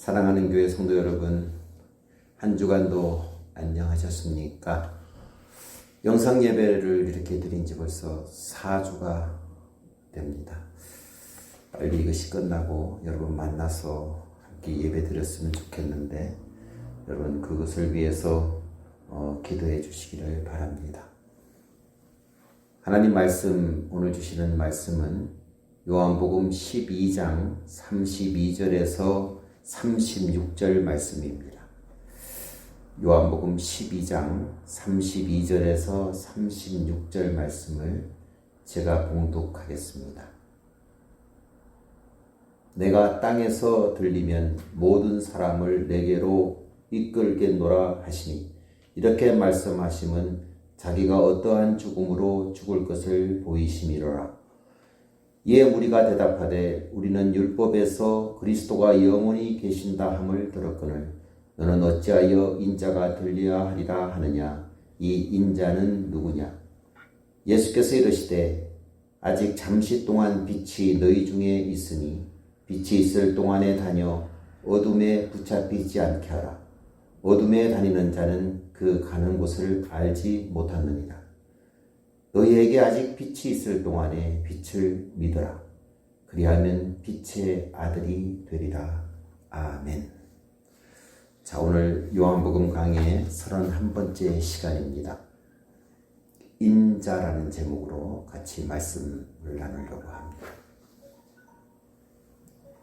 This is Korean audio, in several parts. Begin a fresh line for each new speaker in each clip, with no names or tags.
사랑하는 교회 성도 여러분, 한 주간도 안녕하셨습니까? 영상 예배를 이렇게 드린 지 벌써 4주가 됩니다. 빨리 이것이 끝나고 여러분 만나서 함께 예배 드렸으면 좋겠는데 여러분 그것을 위해서 기도해 주시기를 바랍니다. 하나님 말씀, 오늘 주시는 말씀은 요한복음 12장 32절에서 36절 말씀입니다. 요한복음 12장 32절에서 36절 말씀을 제가 봉독하겠습니다. 내가 땅에서 들리면 모든 사람을 내게로 이끌겠노라 하시니, 이렇게 말씀하심은 자기가 어떠한 죽음으로 죽을 것을 보이심이로라. 이에 우리가 대답하되 우리는 율법에서 그리스도가 영원히 계신다 함을 들었거늘 너는 어찌하여 인자가 들려야 하리라 하느냐. 이 인자는 누구냐? 예수께서 이르시되 아직 잠시 동안 빛이 너희 중에 있으니 빛이 있을 동안에 다녀 어둠에 붙잡히지 않게 하라. 어둠에 다니는 자는 그 가는 곳을 알지 못하느니라. 너희에게 아직 빛이 있을 동안에 빛을 믿어라. 그리하면 빛의 아들이 되리라. 아멘. 자, 오늘 요한복음 강의의 31번째 시간입니다. 인자라는 제목으로 같이 말씀을 나누려고 합니다.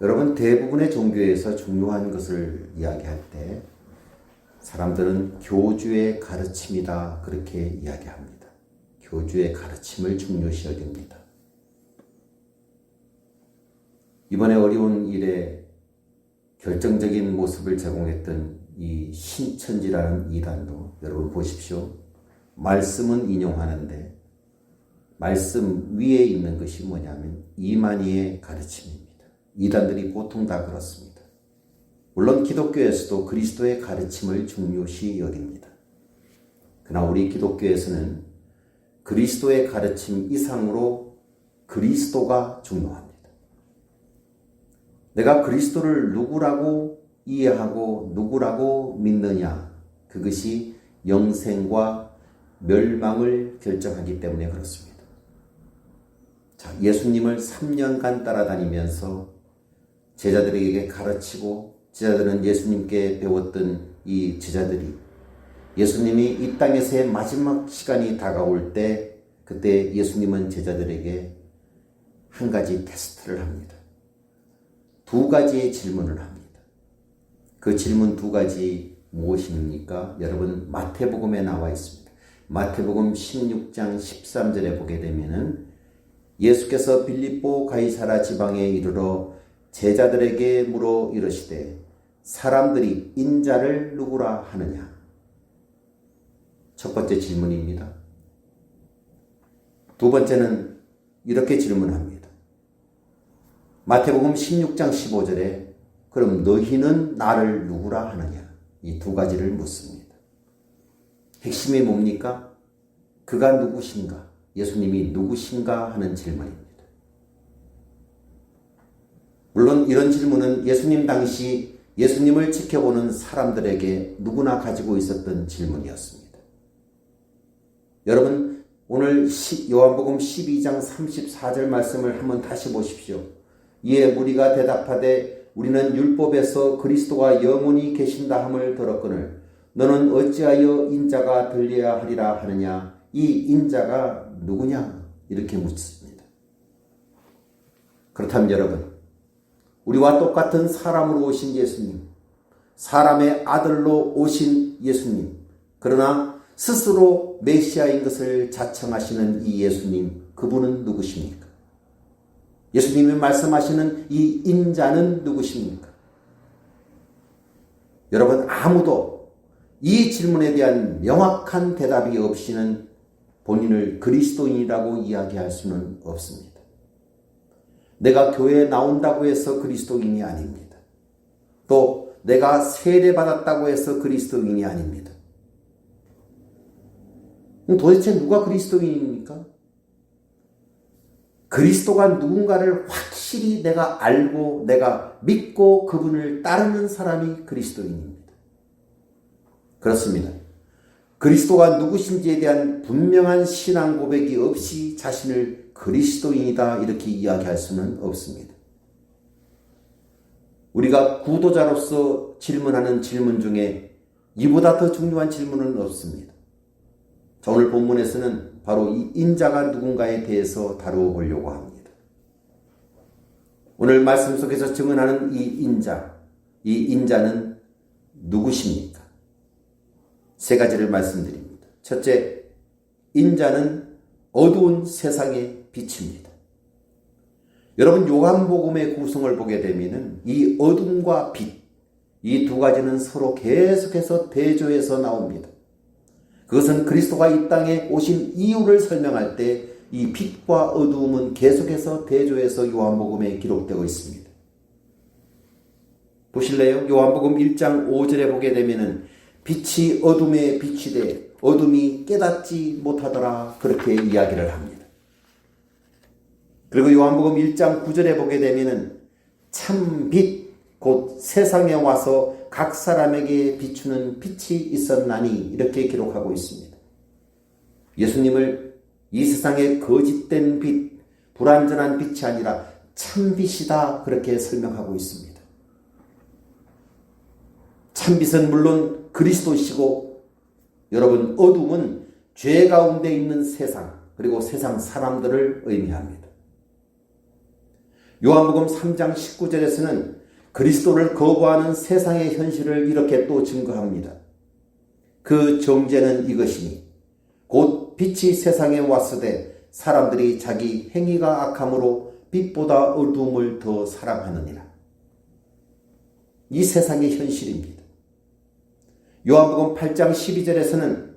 여러분, 대부분의 종교에서 중요한 것을 이야기할 때 사람들은 교주의 가르침이다 그렇게 이야기합니다. 교주의 가르침을 중요시 여깁니다. 이번에 어려운 일에 결정적인 모습을 제공했던 이 신천지라는 이단도 여러분 보십시오. 말씀은 인용하는데 말씀 위에 있는 것이 뭐냐면 이만희의 가르침입니다. 이단들이 보통 다 그렇습니다. 물론 기독교에서도 그리스도의 가르침을 중요시 여깁니다. 그러나 우리 기독교에서는 그리스도의 가르침 이상으로 그리스도가 중요합니다. 내가 그리스도를 누구라고 이해하고 누구라고 믿느냐, 그것이 영생과 멸망을 결정하기 때문에 그렇습니다. 자, 예수님을 3년간 따라다니면서 제자들에게 가르치고 제자들은 예수님께 배웠던 이 제자들이 예수님이 이 땅에서의 마지막 시간이 다가올 때 그때 예수님은 제자들에게 한 가지 테스트를 합니다. 두 가지의 질문을 합니다. 그 질문 두 가지 무엇입니까? 여러분 마태복음에 나와 있습니다. 마태복음 16장 13절에 보게 되면은 예수께서 빌립보 가이사라 지방에 이르러 제자들에게 물어 이르시되 사람들이 인자를 누구라 하느냐? 첫 번째 질문입니다. 두 번째는 이렇게 질문합니다. 마태복음 16장 15절에 그럼 너희는 나를 누구라 하느냐? 이 두 가지를 묻습니다. 핵심이 뭡니까? 그가 누구신가? 예수님이 누구신가 하는 질문입니다. 물론 이런 질문은 예수님 당시 예수님을 지켜보는 사람들에게 누구나 가지고 있었던 질문이었습니다. 여러분 오늘 요한복음 12장 34절 말씀을 한번 다시 보십시오. 이에 우리가 대답하되 우리는 율법에서 그리스도가 영원히 계신다 함을 들었거늘 너는 어찌하여 인자가 들려야 하리라 하느냐. 이 인자가 누구냐? 이렇게 묻습니다. 그렇다면 여러분, 우리와 똑같은 사람으로 오신 예수님, 사람의 아들로 오신 예수님, 그러나 스스로 메시아인 것을 자청하시는 이 예수님, 그분은 누구십니까? 예수님이 말씀하시는 이 인자는 누구십니까? 여러분 아무도 이 질문에 대한 명확한 대답이 없이는 본인을 그리스도인이라고 이야기할 수는 없습니다. 내가 교회에 나온다고 해서 그리스도인이 아닙니다. 또 내가 세례받았다고 해서 그리스도인이 아닙니다. 도대체 누가 그리스도인입니까? 그리스도가 누군가를 확실히 확실히 내가 알고 내가 믿고 그분을 따르는 사람이 그리스도인입니다. 그렇습니다. 그리스도가 누구신지에 대한 분명한 신앙 고백이 없이 자신을 그리스도인이다 이렇게 이야기할 수는 없습니다. 우리가 구도자로서 질문하는 질문 중에 이보다 더 중요한 질문은 없습니다. 자, 오늘 본문에서는 바로 이 인자가 누군가에 대해서 다루어 보려고 합니다. 오늘 말씀 속에서 증언하는 이 인자는 누구십니까? 세 가지를 말씀드립니다. 첫째, 인자는 어두운 세상의 빛입니다. 여러분, 요한복음의 구성을 보게 되면 이 어둠과 빛, 이 두 가지는 서로 계속해서 대조해서 나옵니다. 그것은 그리스도가 이 땅에 오신 이유를 설명할 때 이 빛과 어두움은 계속해서 대조해서 요한복음에 기록되고 있습니다. 보실래요? 요한복음 1장 5절에 보게 되면은 빛이 어둠에 비치되 어둠이 깨닫지 못하더라 그렇게 이야기를 합니다. 그리고 요한복음 1장 9절에 보게 되면은 참 빛, 곧 세상에 와서 각 사람에게 비추는 빛이 있었나니 이렇게 기록하고 있습니다. 예수님을 이 세상의 거짓된 빛, 불완전한 빛이 아니라 참 빛이다 그렇게 설명하고 있습니다. 참 빛은 물론 그리스도시고 여러분 어둠은 죄 가운데 있는 세상 그리고 세상 사람들을 의미합니다. 요한복음 3장 19절에서는 그리스도를 거부하는 세상의 현실을 이렇게 또 증거합니다. 그 정죄는 이것이니 곧 빛이 세상에 왔으되 사람들이 자기 행위가 악함으로 빛보다 어두움을 더 사랑하느니라. 이 세상의 현실입니다. 요한복음 8장 12절에서는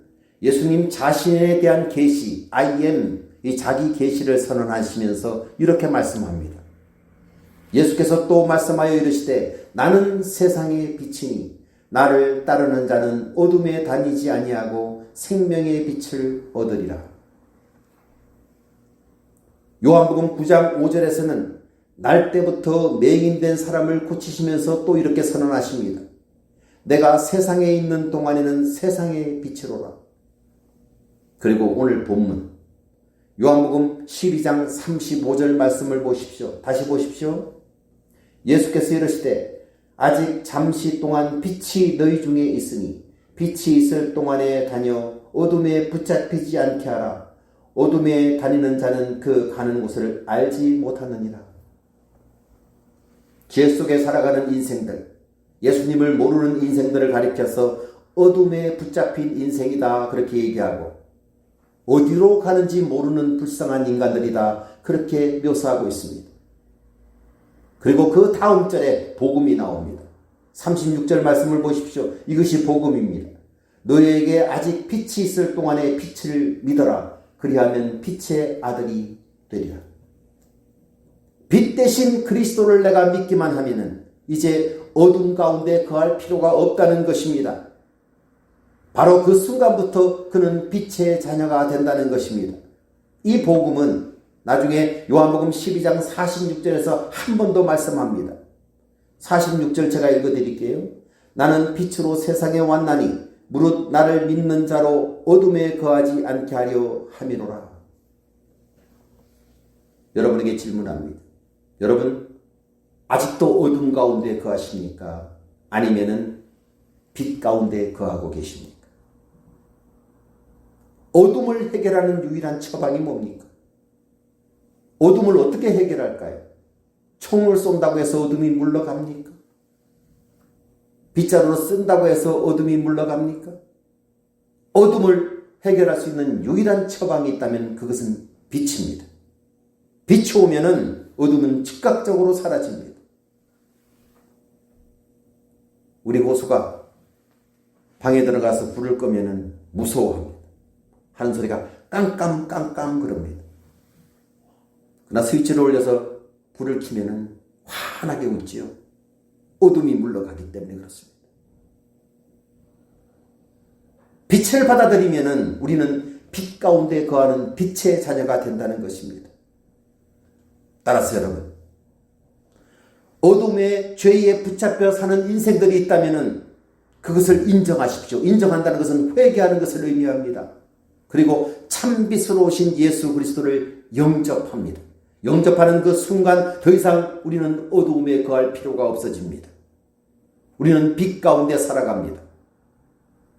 예수님 자신에 대한 계시, I am, 이 자기 계시를 선언하시면서 이렇게 말씀합니다. 예수께서 또 말씀하여 이르시되 나는 세상의 빛이니 나를 따르는 자는 어둠에 다니지 아니하고 생명의 빛을 얻으리라. 요한복음 9장 5절에서는 날 때부터 맹인된 사람을 고치시면서 또 이렇게 선언하십니다. 내가 세상에 있는 동안에는 세상의 빛이로라. 그리고 오늘 본문 요한복음 12장 35절 말씀을 보십시오. 다시 보십시오. 예수께서 이르시되 아직 잠시 동안 빛이 너희 중에 있으니 빛이 있을 동안에 다녀 어둠에 붙잡히지 않게 하라. 어둠에 다니는 자는 그 가는 곳을 알지 못하느니라. 죄 속에 살아가는 인생들, 예수님을 모르는 인생들을 가리켜서 어둠에 붙잡힌 인생이다 그렇게 얘기하고 어디로 가는지 모르는 불쌍한 인간들이다 그렇게 묘사하고 있습니다. 그리고 그 다음 절에 복음이 나옵니다. 36절 말씀을 보십시오. 이것이 복음입니다. 너희에게 아직 빛이 있을 동안에 빛을 믿어라. 그리하면 빛의 아들이 되리라. 빛 대신 그리스도를 내가 믿기만 하면은 이제 어둠 가운데 거할 필요가 없다는 것입니다. 바로 그 순간부터 그는 빛의 자녀가 된다는 것입니다. 이 복음은 나중에 요한복음 12장 46절에서 한 번 더 말씀합니다. 46절 제가 읽어드릴게요. 나는 빛으로 세상에 왔나니 무릇 나를 믿는 자로 어둠에 거하지 않게 하려 함이로라. 여러분에게 질문합니다. 여러분 아직도 어둠 가운데 거하십니까? 아니면은 빛 가운데 거하고 계십니까? 어둠을 해결하는 유일한 처방이 뭡니까? 어둠을 어떻게 해결할까요? 총을 쏜다고 해서 어둠이 물러갑니까? 빗자루로 쓴다고 해서 어둠이 물러갑니까? 어둠을 해결할 수 있는 유일한 처방이 있다면 그것은 빛입니다. 빛이 오면은 어둠은 즉각적으로 사라집니다. 우리 고수가 방에 들어가서 불을 끄면은 무서워합니다. 하는 소리가 깜깜깜깜 그럽니다. 그러나 스위치를 올려서 불을 켜면은 환하게 웃지요. 어둠이 물러가기 때문에 그렇습니다. 빛을 받아들이면은 우리는 빛 가운데 거하는 빛의 자녀가 된다는 것입니다. 따라서 여러분, 어둠의 죄에 붙잡혀 사는 인생들이 있다면 그것을 인정하십시오. 인정한다는 것은 회개하는 것을 의미합니다. 그리고 참빛으로 오신 예수 그리스도를 영접합니다. 영접하는 그 순간 더 이상 우리는 어두움에 거할 필요가 없어집니다. 우리는 빛 가운데 살아갑니다.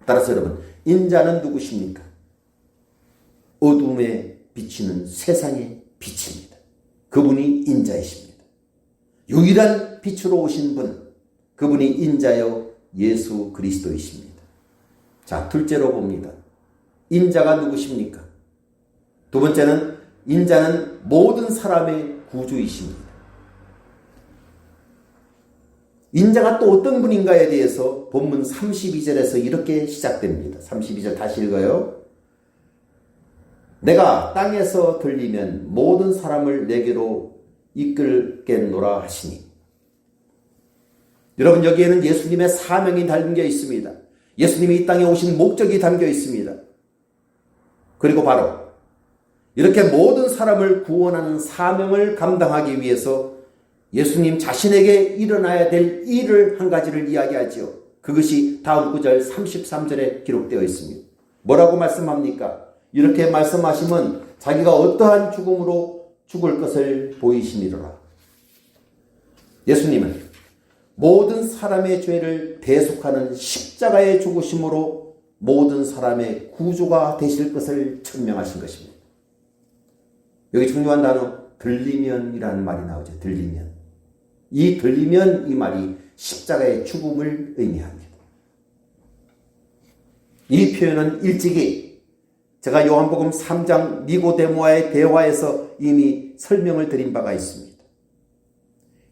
따라서 여러분, 인자는 누구십니까? 어두움에 비치는 세상의 빛입니다. 그분이 인자이십니다. 유일한 빛으로 오신 분, 그분이 인자여 예수 그리스도이십니다. 자, 둘째로 봅니다. 인자가 누구십니까? 두 번째는 인자는 모든 사람의 구주이십니다. 인자가 또 어떤 분인가에 대해서 본문 32절에서 이렇게 시작됩니다. 32절 다시 읽어요. 내가 땅에서 들리면 모든 사람을 내게로 이끌겠노라 하시니. 여러분, 여기에는 예수님의 사명이 담겨 있습니다. 예수님이 이 땅에 오신 목적이 담겨 있습니다. 그리고 바로 이렇게 모든 사람을 구원하는 사명을 감당하기 위해서 예수님 자신에게 일어나야 될 일을 한 가지를 이야기하지요. 그것이 다음 구절 33절에 기록되어 있습니다. 뭐라고 말씀합니까? 이렇게 말씀하시면 자기가 어떠한 죽음으로 죽을 것을 보이시니라. 예수님은 모든 사람의 죄를 대속하는 십자가의 죽으심으로 모든 사람의 구주가 되실 것을 천명하신 것입니다. 여기 중요한 단어 들리면이라는 말이 나오죠. 들리면. 이 들리면 이 말이 십자가의 죽음을 의미합니다. 이 표현은 일찍이 제가 요한복음 3장 니고데모와의 대화에서 이미 설명을 드린 바가 있습니다.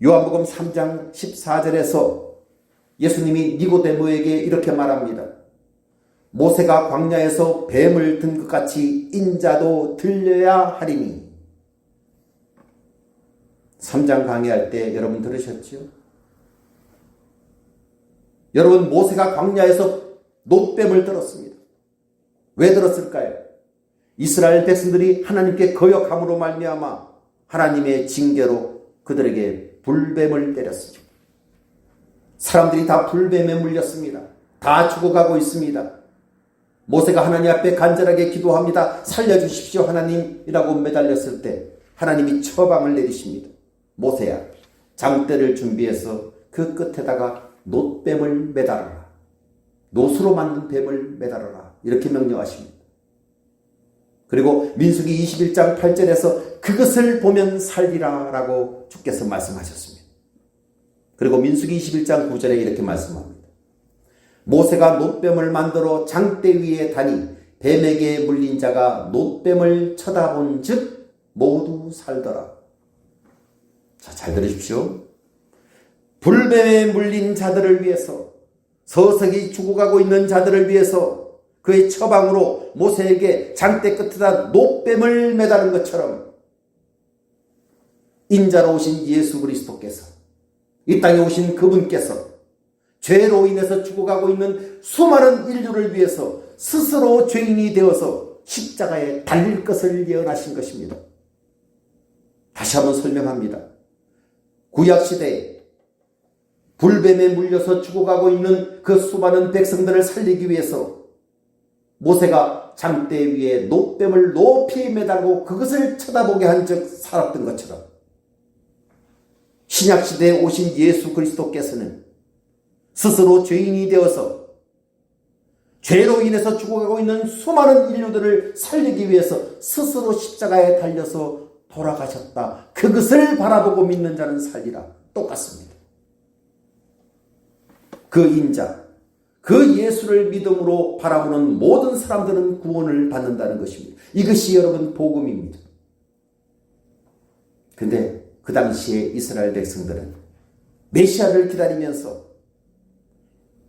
요한복음 3장 14절에서 예수님이 니고데모에게 이렇게 말합니다. 모세가 광야에서 뱀을 든 것 같이 인자도 들려야 하리니. 3장 강의할 때 여러분 들으셨죠? 여러분, 모세가 광야에서 놋뱀을 들었습니다. 왜 들었을까요? 이스라엘 백성들이 하나님께 거역함으로 말미암아 하나님의 징계로 그들에게 불뱀을 때렸습니다. 사람들이 다 불뱀에 물렸습니다. 다 죽어가고 있습니다. 모세가 하나님 앞에 간절하게 기도합니다. 살려주십시오 하나님이라고 매달렸을 때 하나님이 처방을 내리십니다. 모세야, 장대를 준비해서 그 끝에다가 놋뱀을 매달아라. 놋으로 만든 뱀을 매달아라. 이렇게 명령하십니다. 그리고 민수기 21장 8절에서 그것을 보면 살리라 라고 주께서 말씀하셨습니다. 그리고 민수기 21장 9절에 이렇게 말씀합니다. 모세가 놋뱀을 만들어 장대 위에 다니 뱀에게 물린 자가 놋뱀을 쳐다본 즉 모두 살더라. 자, 잘 들으십시오. 불뱀에 물린 자들을 위해서, 서서히 죽어가고 있는 자들을 위해서 그의 처방으로 모세에게 장대 끝에다 놋뱀을 매다는 것처럼 인자로 오신 예수 그리스도께서, 이 땅에 오신 그분께서 죄로 인해서 죽어가고 있는 수많은 인류를 위해서 스스로 죄인이 되어서 십자가에 달릴 것을 예언하신 것입니다. 다시 한번 설명합니다. 구약시대에 불뱀에 물려서 죽어가고 있는 그 수많은 백성들을 살리기 위해서 모세가 장대 위에 놋뱀을 높이 매달고 그것을 쳐다보게 한 적 살았던 것처럼 신약시대에 오신 예수 그리스도께서는 스스로 죄인이 되어서 죄로 인해서 죽어가고 있는 수많은 인류들을 살리기 위해서 스스로 십자가에 달려서 돌아가셨다. 그것을 바라보고 믿는 자는 살리라. 똑같습니다. 그 인자, 그 예수를 믿음으로 바라보는 모든 사람들은 구원을 받는다는 것입니다. 이것이 여러분 복음입니다. 근데 그 당시에 이스라엘 백성들은 메시아를 기다리면서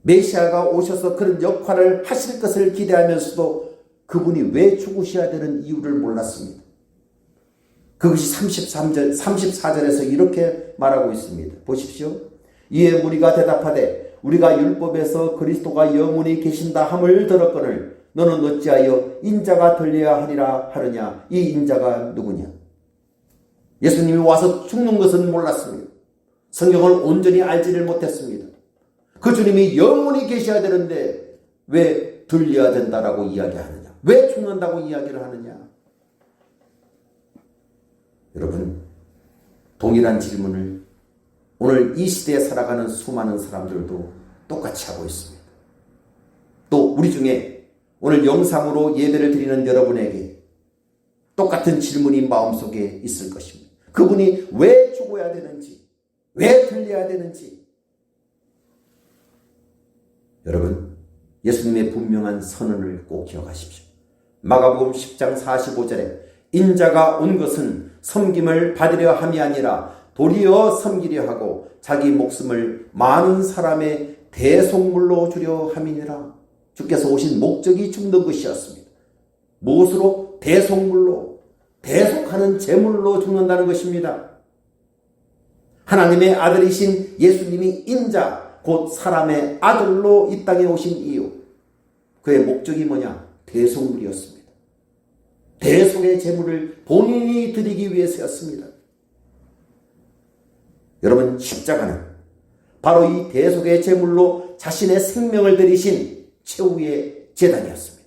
메시아가 오셔서 그런 역할을 하실 것을 기대하면서도 그분이 왜 죽으셔야 되는 이유를 몰랐습니다. 그것이 34절에서 이렇게 말하고 있습니다. 보십시오. 이에 무리가 대답하되 우리가 율법에서 그리스도가 영원히 계신다 함을 들었거늘 너는 어찌하여 인자가 들려야 하리라 하느냐. 이 인자가 누구냐? 예수님이 와서 죽는 것은 몰랐습니다. 성경을 온전히 알지를 못했습니다. 그 주님이 영원히 계셔야 되는데 왜 들려야 된다라고 이야기하느냐? 왜 죽는다고 이야기를 하느냐? 여러분, 동일한 질문을 오늘 이 시대에 살아가는 수많은 사람들도 똑같이 하고 있습니다. 또 우리 중에 오늘 영상으로 예배를 드리는 여러분에게 똑같은 질문이 마음속에 있을 것입니다. 그분이 왜 죽어야 되는지, 왜 들려야 되는지. 여러분, 예수님의 분명한 선언을 꼭 기억하십시오. 마가복음 10장 45절에 인자가 온 것은 섬김을 받으려 함이 아니라 도리어 섬기려 하고 자기 목숨을 많은 사람의 대속물로 주려 함이니라. 주께서 오신 목적이 죽는 것이었습니다. 무엇으로? 대속물로, 대속하는 제물로 죽는다는 것입니다. 하나님의 아들이신 예수님이 인자, 곧 사람의 아들로 이 땅에 오신 이유, 그의 목적이 뭐냐? 대속물이었습니다. 대속의 제물을 본인이 드리기 위해서였습니다. 여러분, 십자가는 바로 이 대속의 제물로 자신의 생명을 드리신 최후의 제단이었습니다.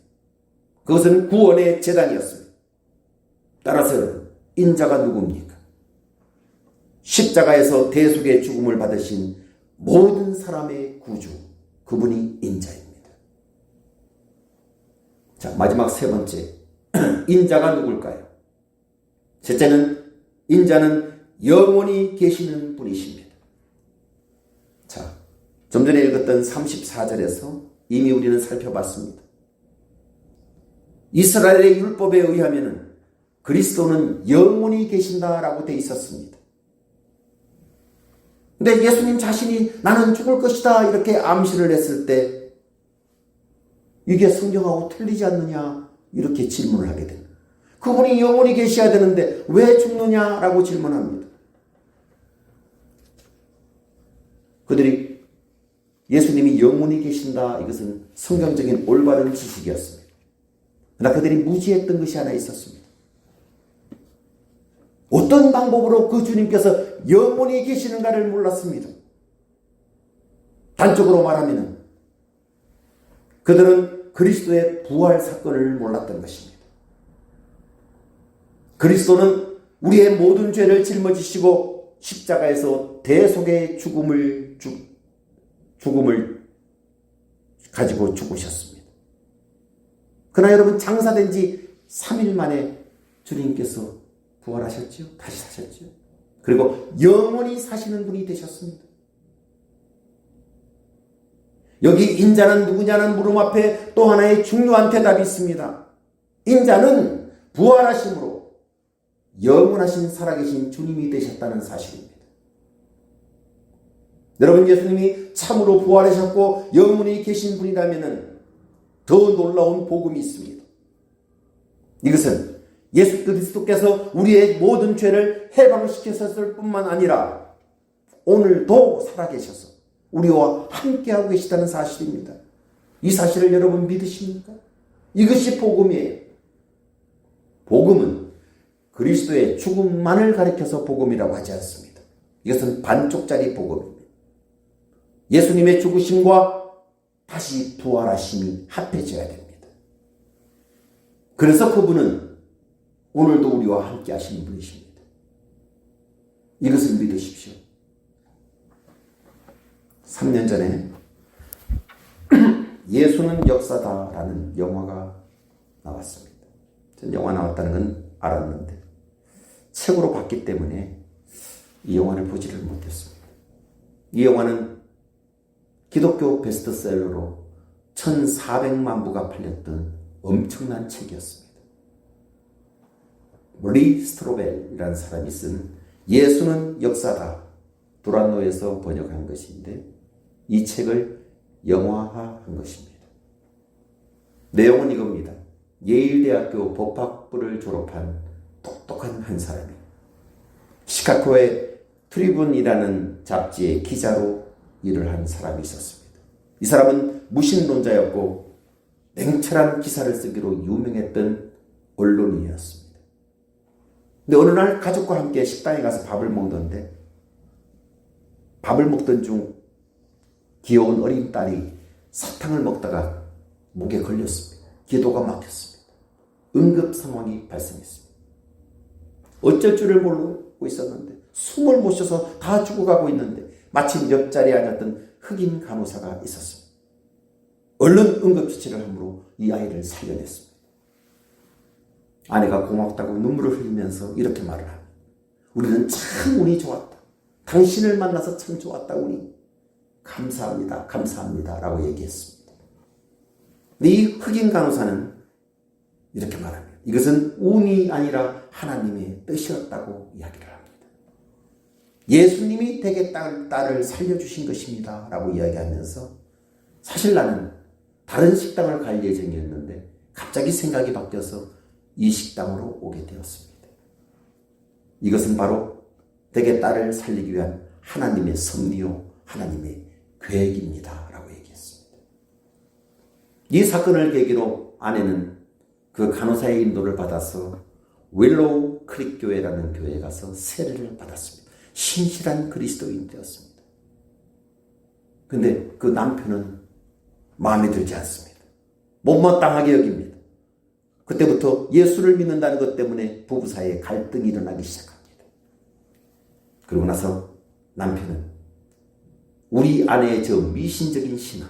그것은 구원의 제단이었습니다. 따라서 여러분, 인자가 누굽니까? 십자가에서 대속의 죽음을 받으신 모든 사람의 구주, 그분이 인자입니다. 자, 마지막 세 번째, 인자가 누굴까요? 셋째는, 인자는 영원히 계시는 분이십니다. 자, 좀 전에 읽었던 34절에서 이미 우리는 살펴봤습니다. 이스라엘의 율법에 의하면 그리스도는 영원히 계신다라고 되어 있었습니다. 근데 예수님 자신이 나는 죽을 것이다 이렇게 암시를 했을 때 이게 성경하고 틀리지 않느냐 이렇게 질문을 하게 됩니다. 그분이 영원히 계셔야 되는데 왜 죽느냐라고 질문합니다. 그들이 예수님이 영원히 계신다, 이것은 성경적인 올바른 지식이었습니다. 그러나 그들이 무지했던 것이 하나 있었습니다. 어떤 방법으로 그 주님께서 영원히 계시는가를 몰랐습니다. 단적으로 말하면 그들은 그리스도의 부활 사건을 몰랐던 것입니다. 그리스도는 우리의 모든 죄를 짊어지시고 십자가에서 대속의 죽음을 가지고 죽으셨습니다. 그러나 여러분, 장사된 지 3일 만에 주님께서 부활하셨죠. 다시 사셨죠. 그리고 영원히 사시는 분이 되셨습니다. 여기 인자는 누구냐는 물음 앞에 또 하나의 중요한 대답이 있습니다. 인자는 부활하심으로 영원하신 살아계신 주님이 되셨다는 사실입니다. 여러분, 예수님이 참으로 부활하셨고 영원히 계신 분이라면 더 놀라운 복음이 있습니다. 이것은 예수 그리스도께서 우리의 모든 죄를 해방시켰을 뿐만 아니라 오늘도 살아계셔서 우리와 함께하고 계시다는 사실입니다. 이 사실을 여러분 믿으십니까? 이것이 복음이에요. 복음은 그리스도의 죽음만을 가리켜서 복음이라고 하지 않습니다. 이것은 반쪽짜리 복음입니다. 예수님의 죽으심과 다시 부활하심이 합해져야 됩니다. 그래서 그분은 오늘도 우리와 함께 하시는 분이십니다. 이것을 믿으십시오. 3년 전에 예수는 역사다라는 영화가 나왔습니다. 전 영화 나왔다는 건 알았는데 책으로 봤기 때문에 이 영화를 보지를 못했습니다. 이 영화는 기독교 베스트셀러로 1,400만 부가 팔렸던 엄청난 책이었습니다. 리 스트로벨이라는 사람이 쓴 예수는 역사다, 두란노에서 번역한 것인데 이 책을 영화화한 것입니다. 내용은 이겁니다. 예일대학교 법학부를 졸업한 똑똑한 한 사람이 시카고의 트리뷴이라는 잡지의 기자로 일을 한 사람이 있었습니다. 이 사람은 무신론자였고 냉철한 기사를 쓰기로 유명했던 언론인이었습니다. 근데 어느 날 가족과 함께 식당에 가서 밥을 먹는데 밥을 먹던 중 귀여운 어린 딸이 사탕을 먹다가 목에 걸렸습니다. 기도가 막혔습니다. 응급 상황이 발생했습니다. 어쩔 줄을 모르고 있었는데 숨을 못 쉬어서 다 죽어가고 있는데 마침 옆자리에 앉았던 흑인 간호사가 있었습니다. 얼른 응급처치를 함으로 이 아이를 살려냈습니다. 아내가 고맙다고 눈물을 흘리면서 이렇게 말을 합니다. 우리는 참 운이 좋았다. 당신을 만나서 참 좋았다. 우리 감사합니다. 감사합니다. 라고 얘기했습니다. 이 흑인 간호사는 이렇게 말합니다. 이것은 운이 아니라 하나님의 뜻이었다고 이야기를 합니다. 예수님이 되게 딸을 살려주신 것입니다. 라고 이야기하면서 사실 나는 다른 식당을 갈 예정이었는데 갑자기 생각이 바뀌어서 이 식당으로 오게 되었습니다. 이것은 바로 되게 딸을 살리기 위한 하나님의 섭리요 하나님의 계획입니다. 라고 얘기했습니다. 이 사건을 계기로 아내는 그 간호사의 인도를 받아서 윌로우 크릭 교회라는 교회에 가서 세례를 받았습니다. 신실한 그리스도인 되었습니다. 근데 그 남편은 마음에 들지 않습니다. 못마땅하게 여깁니다. 그때부터 예수를 믿는다는 것 때문에 부부 사이에 갈등이 일어나기 시작합니다. 그러고 나서 남편은 우리 아내의 저 미신적인 신앙,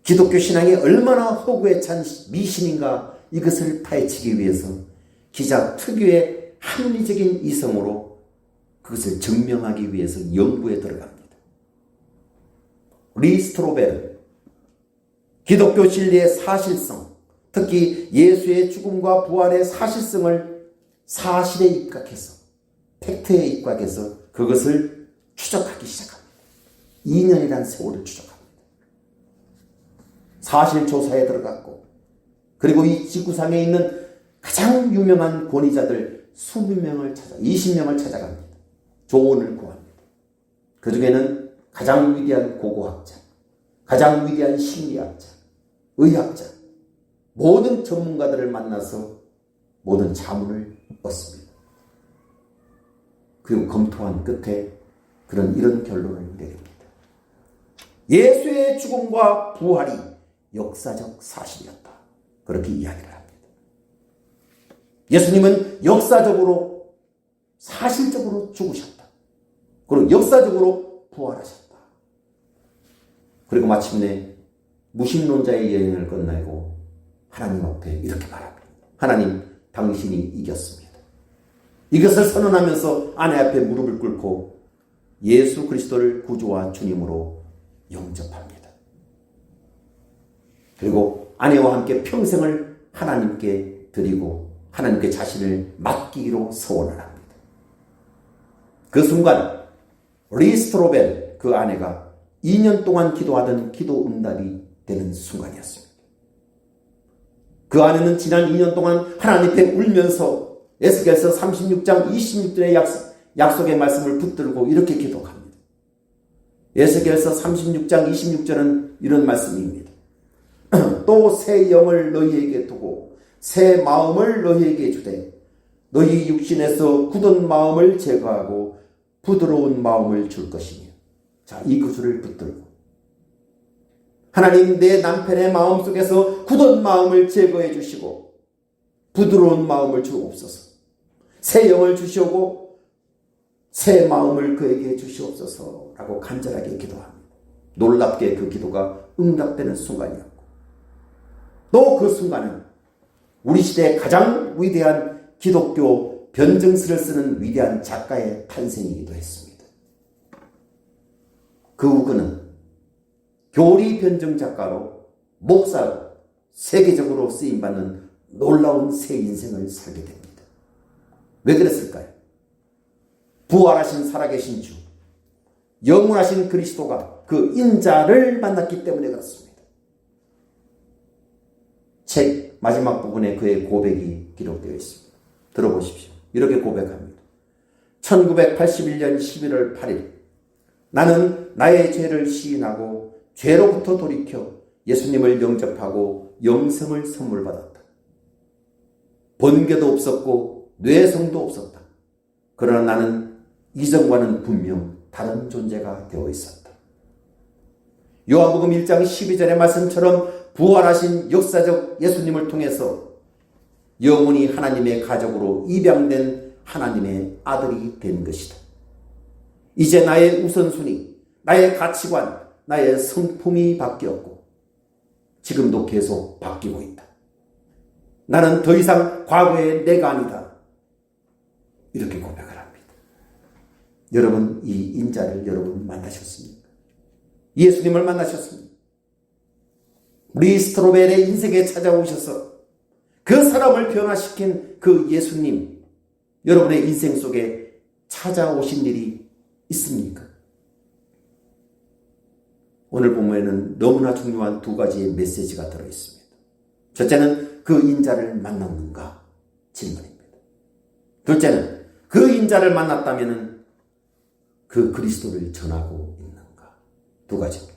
기독교 신앙이 얼마나 허구에 찬 미신인가 이것을 파헤치기 위해서 기자 특유의 합리적인 이성으로 그것을 증명하기 위해서 연구에 들어갑니다. 리 스트로벨은 기독교 진리의 사실성, 특히 예수의 죽음과 부활의 사실성을 사실에 입각해서 팩트에 입각해서 그것을 추적하기 시작합니다. 2년이라는 세월을 추적합니다. 사실조사에 들어갔고 그리고 이 지구상에 있는 가장 유명한 권위자들 20명을 찾아갑니다. 조언을 구합니다. 그 중에는 가장 위대한 고고학자, 가장 위대한 심리학자, 의학자, 모든 전문가들을 만나서 모든 자문을 얻습니다. 그리고 검토한 끝에 이런 결론을 내립니다. 예수의 죽음과 부활이 역사적 사실이었다. 그렇게 이야기를 합니다. 예수님은 역사적으로 사실적으로 죽으셨다. 그리고 역사적으로 부활하셨다. 그리고 마침내 무신론자의 여행을 끝내고 하나님 앞에 이렇게 말합니다. 하나님, 당신이 이겼습니다. 이것을 선언하면서 아내 앞에 무릎을 꿇고 예수 그리스도를 구주와 주님으로 영접합니다. 그리고 아내와 함께 평생을 하나님께 드리고 하나님께 자신을 맡기기로 서원을 합니다. 그 순간 리스트로벨 그 아내가 2년 동안 기도하던 기도 응답이 되는 순간이었습니다. 그 아내는 지난 2년 동안 하나님 앞에 울면서 에스겔서 36장 26절의 약속의 말씀을 붙들고 이렇게 기도합니다. 에스겔서 36장 26절은 이런 말씀입니다. 또 새 영을 너희에게 두고 새 마음을 너희에게 주되 너희 육신에서 굳은 마음을 제거하고 부드러운 마음을 줄 것이며. 자, 이 구절을 붙들고 하나님, 내 남편의 마음속에서 굳은 마음을 제거해 주시고 부드러운 마음을 주옵소서. 새 영을 주시오고 새 마음을 그에게 주시옵소서라고 간절하게 기도합니다. 놀랍게 그 기도가 응답되는 순간이었고 또 그 순간은 우리 시대의 가장 위대한 기독교 변증서를 쓰는 위대한 작가의 탄생이기도 했습니다. 그 후 그는 교리 변증 작가로 목사로 세계적으로 쓰임받는 놀라운 새 인생을 살게 됩니다. 왜 그랬을까요? 부활하신 살아계신 주, 영원하신 그리스도가 그 인자를 만났기 때문에 그렇습니다. 책 마지막 부분에 그의 고백이 기록되어 있습니다. 들어보십시오. 이렇게 고백합니다. 1981년 11월 8일 나는 나의 죄를 시인하고 죄로부터 돌이켜 예수님을 영접하고 영생을 선물 받았다. 번개도 없었고 뇌성도 없었다. 그러나 나는 이전과는 분명 다른 존재가 되어 있었다. 요한복음 1장 12절의 말씀처럼 부활하신 역사적 예수님을 통해서 영원히 하나님의 가족으로 입양된 하나님의 아들이 된 것이다. 이제 나의 우선순위, 나의 가치관, 나의 성품이 바뀌었고 지금도 계속 바뀌고 있다. 나는 더 이상 과거의 내가 아니다. 이렇게 고백을 합니다. 여러분, 이 인자를 여러분 만나셨습니까? 예수님을 만나셨습니까? 리스트로벨의 인생에 찾아오셔서 그 사람을 변화시킨 그 예수님, 여러분의 인생 속에 찾아오신 일이 있습니까? 오늘 본문에는 너무나 중요한 두 가지의 메시지가 들어있습니다. 첫째는 그 인자를 만났는가? 질문입니다. 둘째는 그 인자를 만났다면 그 그리스도를 전하고 있는가? 두 가지입니다.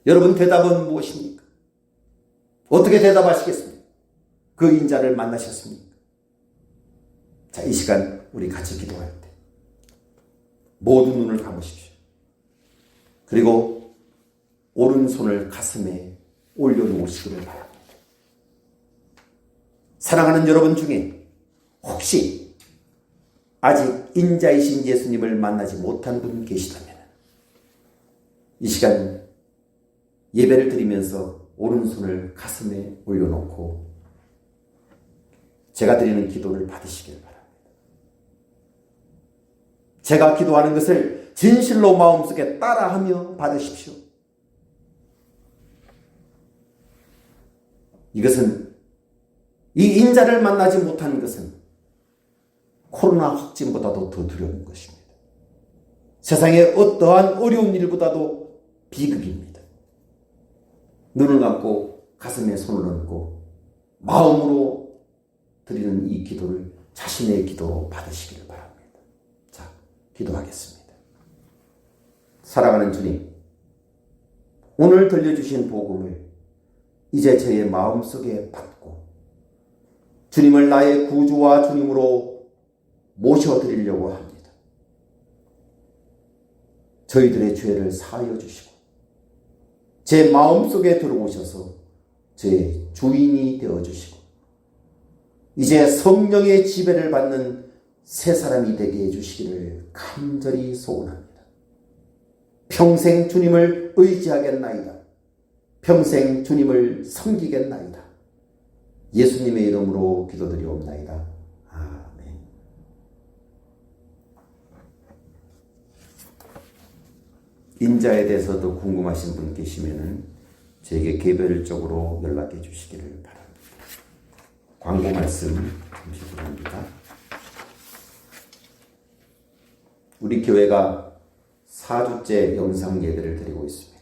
여러분 대답은 무엇입니까? 어떻게 대답하시겠습니까? 그 인자를 만나셨습니까? 자, 이 시간 우리 같이 기도할 때 모두 눈을 감으십시오. 그리고 오른손을 가슴에 올려놓으시기를 바랍니다. 사랑하는 여러분 중에 혹시 아직 인자이신 예수님을 만나지 못한 분 계시다면 이 시간 예배를 드리면서 오른손을 가슴에 올려놓고 제가 드리는 기도를 받으시길 바랍니다. 제가 기도하는 것을 진실로 마음속에 따라하며 받으십시오. 이것은 이 인자를 만나지 못하는 것은 코로나 확진보다도 더 두려운 것입니다. 세상의 어떠한 어려운 일보다도 비극입니다. 눈을 감고 가슴에 손을 얹고 마음으로 드리는 이 기도를 자신의 기도로 받으시기를 바랍니다. 자, 기도하겠습니다. 사랑하는 주님, 오늘 들려주신 복음을 이제 저의 마음속에 받고 주님을 나의 구주와 주님으로 모셔드리려고 합니다. 저희들의 죄를 사하여 주시고 제 마음속에 들어오셔서 제 주인이 되어주시고 이제 성령의 지배를 받는 새 사람이 되게 해주시기를 간절히 소원합니다. 평생 주님을 의지하겠나이다. 평생 주님을 섬기겠나이다. 예수님의 이름으로 기도드리옵나이다. 아멘. 인자에 대해서도 궁금하신 분 계시면은 저에게 개별적으로 연락해 주시기를 바랍니다. 광고 말씀 잠시 드립니다. 우리 교회가 4주째 영상 예배를 드리고 있습니다.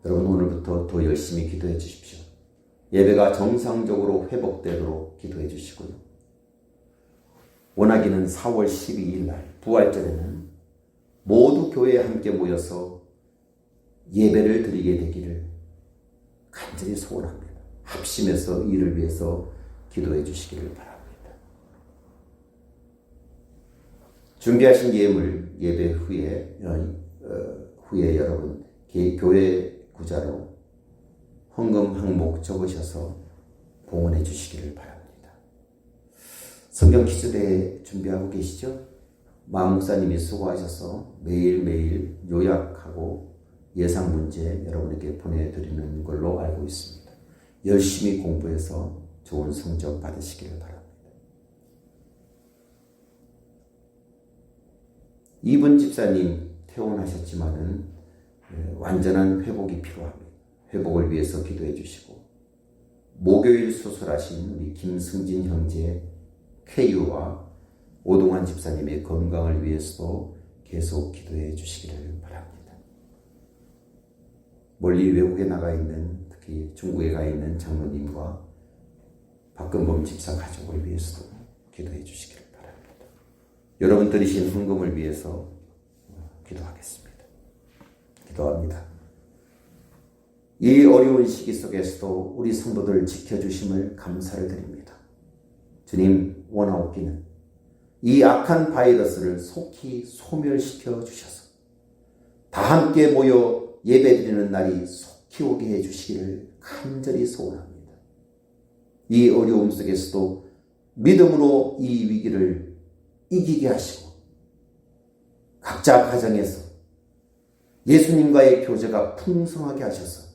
여러분 오늘부터 더 열심히 기도해 주십시오. 예배가 정상적으로 회복되도록 기도해 주시고요. 원하기는 4월 12일 날 부활절에는 모두 교회에 함께 모여서 예배를 드리게 되기를 간절히 소원합니다. 합심해서 이를 위해서 기도해 주시기를 바랍니다. 준비하신 예물 예배 후에 여러분 교회 구자로 헌금 항목 적으셔서 봉헌해 주시기를 바랍니다. 성경 퀴즈대회 준비하고 계시죠? 마 목사님이 수고하셔서 매일매일 요약하고 예상 문제 여러분에게 보내드리는 걸로 알고 있습니다. 열심히 공부해서 좋은 성적 받으시기를 바랍니다. 이분 집사님 퇴원하셨지만은 완전한 회복이 필요합니다. 회복을 위해서 기도해 주시고 목요일 수술하신 우리 김승진 형제 쾌유와 오동환 집사님의 건강을 위해서도 계속 기도해 주시기를 바랍니다. 멀리 외국에 나가 있는 특히 중국에 가 있는 장로님과 박근범 집사 가족을 위해서도 기도해 주시기를 바랍니다. 여러분 드리신 헌금을 위해서 기도하겠습니다. 기도합니다. 이 어려운 시기 속에서도 우리 성도들 지켜주심을 감사를 드립니다. 주님 원하옵기는 이 악한 바이러스를 속히 소멸시켜 주셔서 다 함께 모여 예배드리는 날이 속히 오게 해주시기를 간절히 소원합니다. 이 어려움 속에서도 믿음으로 이 위기를 이기게 하시고 각자 가정에서 예수님과의 교제가 풍성하게 하셔서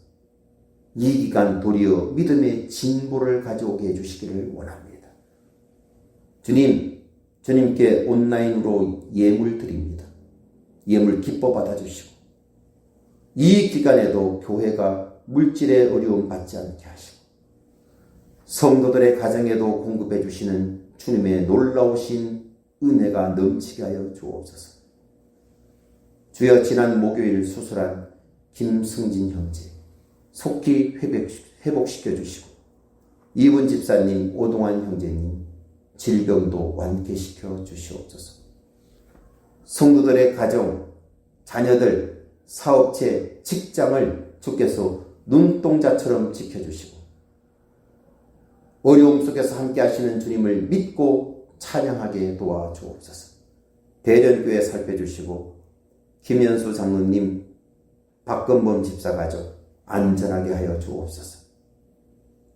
이 기간 도리어 믿음의 진보를 가져오게 해주시기를 원합니다. 주님, 주님께 온라인으로 예물 드립니다. 예물 기뻐 받아주시고 이 기간에도 교회가 물질의 어려움 받지 않게 하시고 성도들의 가정에도 공급해 주시는 주님의 놀라우신 은혜가 넘치게 하여 주옵소서. 주여, 지난 목요일 수술한 김승진 형제 속히 회복시켜 주시고 이분 집사님, 오동환 형제님 질병도 완쾌시켜 주시옵소서. 성도들의 가정, 자녀들, 사업체, 직장을 주께서 눈동자처럼 지켜주시고 어려움 속에서 함께 하시는 주님을 믿고 찬양하게 도와주옵소서. 대련교회 살펴주시고 김현수 장로님, 박건범 집사 가족 안전하게 하여 주옵소서.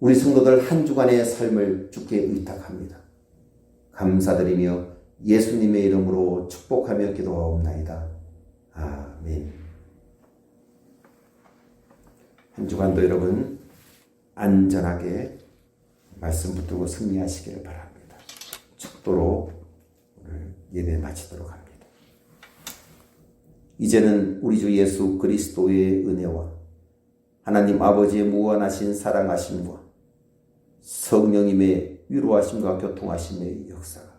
우리 성도들 한 주간의 삶을 주께 의탁합니다. 감사드리며 예수님의 이름으로 축복하며 기도하옵나이다. 아멘. 한 주간도 여러분 안전하게 말씀 붙들고 승리하시기를 바랍니다. 축도로 오늘 예배 마치도록 합니다. 이제는 우리 주 예수 그리스도의 은혜와 하나님 아버지의 무한하신 사랑하심과 성령님의 위로하심과 교통하심의 역사가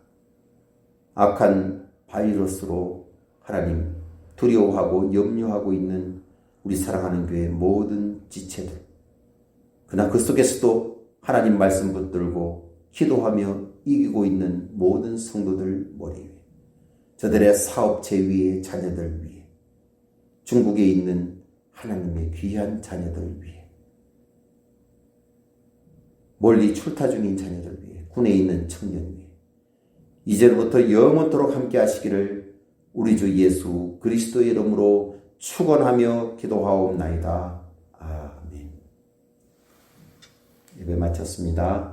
악한 바이러스로 하나님 두려워하고 염려하고 있는 우리 사랑하는 교회의 모든 지체들, 그러나 그 속에서도 하나님 말씀 붙들고 기도하며 이기고 있는 모든 성도들 머리 위에, 저들의 사업체 위에, 자녀들 위에, 중국에 있는 하나님의 귀한 자녀들 위에, 멀리 출타 중인 자녀들 위에, 군에 있는 청년 위에 이제부터 영원토록 함께 하시기를 우리 주 예수 그리스도의 이름으로 축원하며 기도하옵나이다. 아멘. 예배 마쳤습니다.